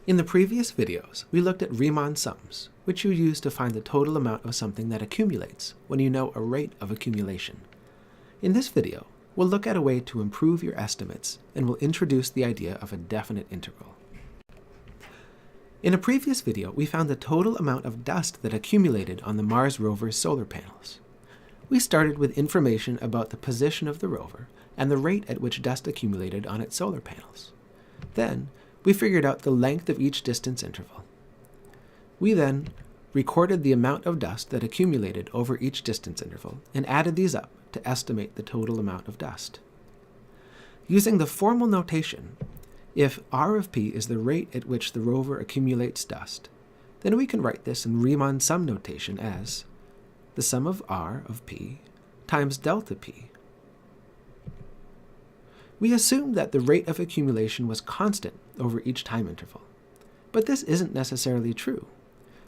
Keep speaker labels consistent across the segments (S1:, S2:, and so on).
S1: In the previous videos, we looked at Riemann sums, which you use to find the total amount of something that accumulates when you know a rate of accumulation. In this video, we'll look at a way to improve your estimates and we'll introduce the idea of a definite integral. In a previous video, we found the total amount of dust that accumulated on the Mars rover's solar panels. We started with information about the position of the rover and the rate at which dust accumulated on its solar panels. Then, we figured out the length of each distance interval. We then recorded the amount of dust that accumulated over each distance interval and added these up to estimate the total amount of dust. Using the formal notation, if r of p is the rate at which the rover accumulates dust, then we can write this in Riemann sum notation as the sum of r of p times delta p. We assumed that the rate of accumulation was constant over each time interval, but this isn't necessarily true,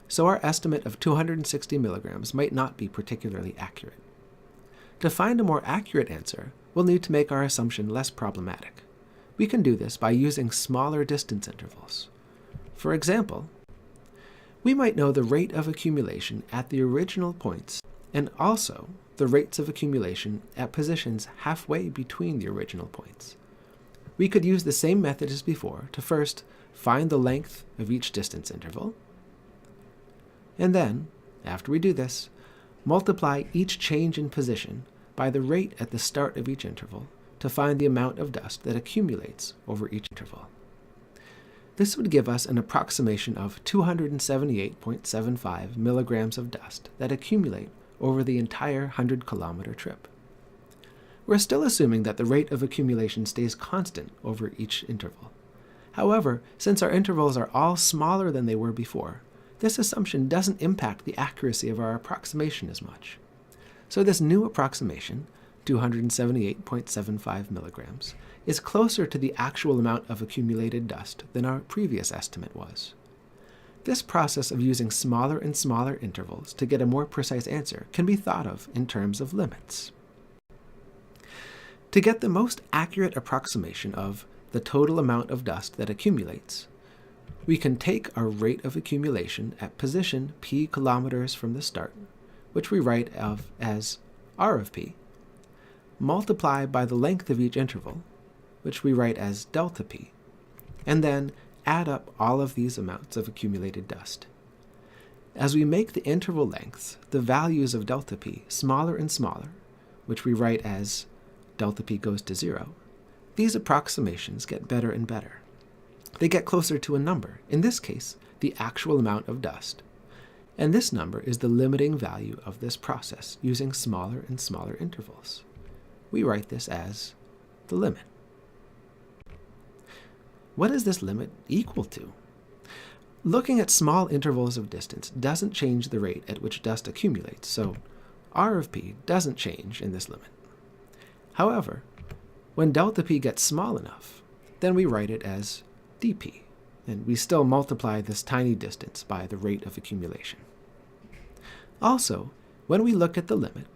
S1: so our estimate of 260 milligrams might not be particularly accurate. To find a more accurate answer, we'll need to make our assumption less problematic. We can do this by using smaller distance intervals. For example, we might know the rate of accumulation at the original points and also the rates of accumulation at positions halfway between the original points. We could use the same method as before to first find the length of each distance interval, and then, after we do this, multiply each change in position by the rate at the start of each interval to find the amount of dust that accumulates over each interval. This would give us an approximation of 278.75 milligrams of dust that accumulate over the entire 100-kilometer trip. We're still assuming that the rate of accumulation stays constant over each interval. However, since our intervals are all smaller than they were before, this assumption doesn't impact the accuracy of our approximation as much. So this new approximation, 278.75 milligrams, is closer to the actual amount of accumulated dust than our previous estimate was. This process of using smaller and smaller intervals to get a more precise answer can be thought of in terms of limits. To get the most accurate approximation of the total amount of dust that accumulates, we can take our rate of accumulation at position p kilometers from the start, which we write as r of p, multiply by the length of each interval, which we write as delta p, and then add up all of these amounts of accumulated dust. As we make the interval lengths, the values of delta p smaller and smaller, which we write as delta p goes to 0, these approximations get better and better. They get closer to a number, in this case, the actual amount of dust. And this number is the limiting value of this process using smaller and smaller intervals. We write this as the limit. What is this limit equal to? Looking at small intervals of distance doesn't change the rate at which dust accumulates, so r of p doesn't change in this limit. However, when delta p gets small enough, then we write it as dp, and we still multiply this tiny distance by the rate of accumulation. Also, when we look at the limit,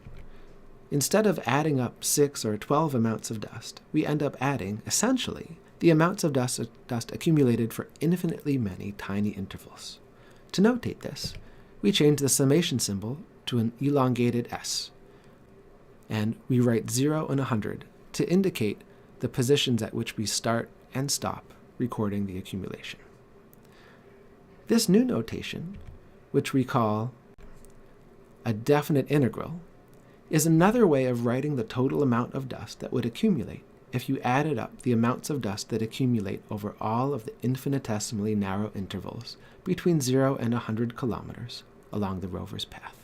S1: instead of adding up 6 or 12 amounts of dust, we end up adding, essentially, the amounts of dust accumulated for infinitely many tiny intervals. To notate this, we change the summation symbol to an elongated s, and we write 0 and 100 to indicate the positions at which we start and stop recording the accumulation. This new notation, which we call a definite integral, is another way of writing the total amount of dust that would accumulate if you added up the amounts of dust that accumulate over all of the infinitesimally narrow intervals between 0 and 100 kilometers along the rover's path.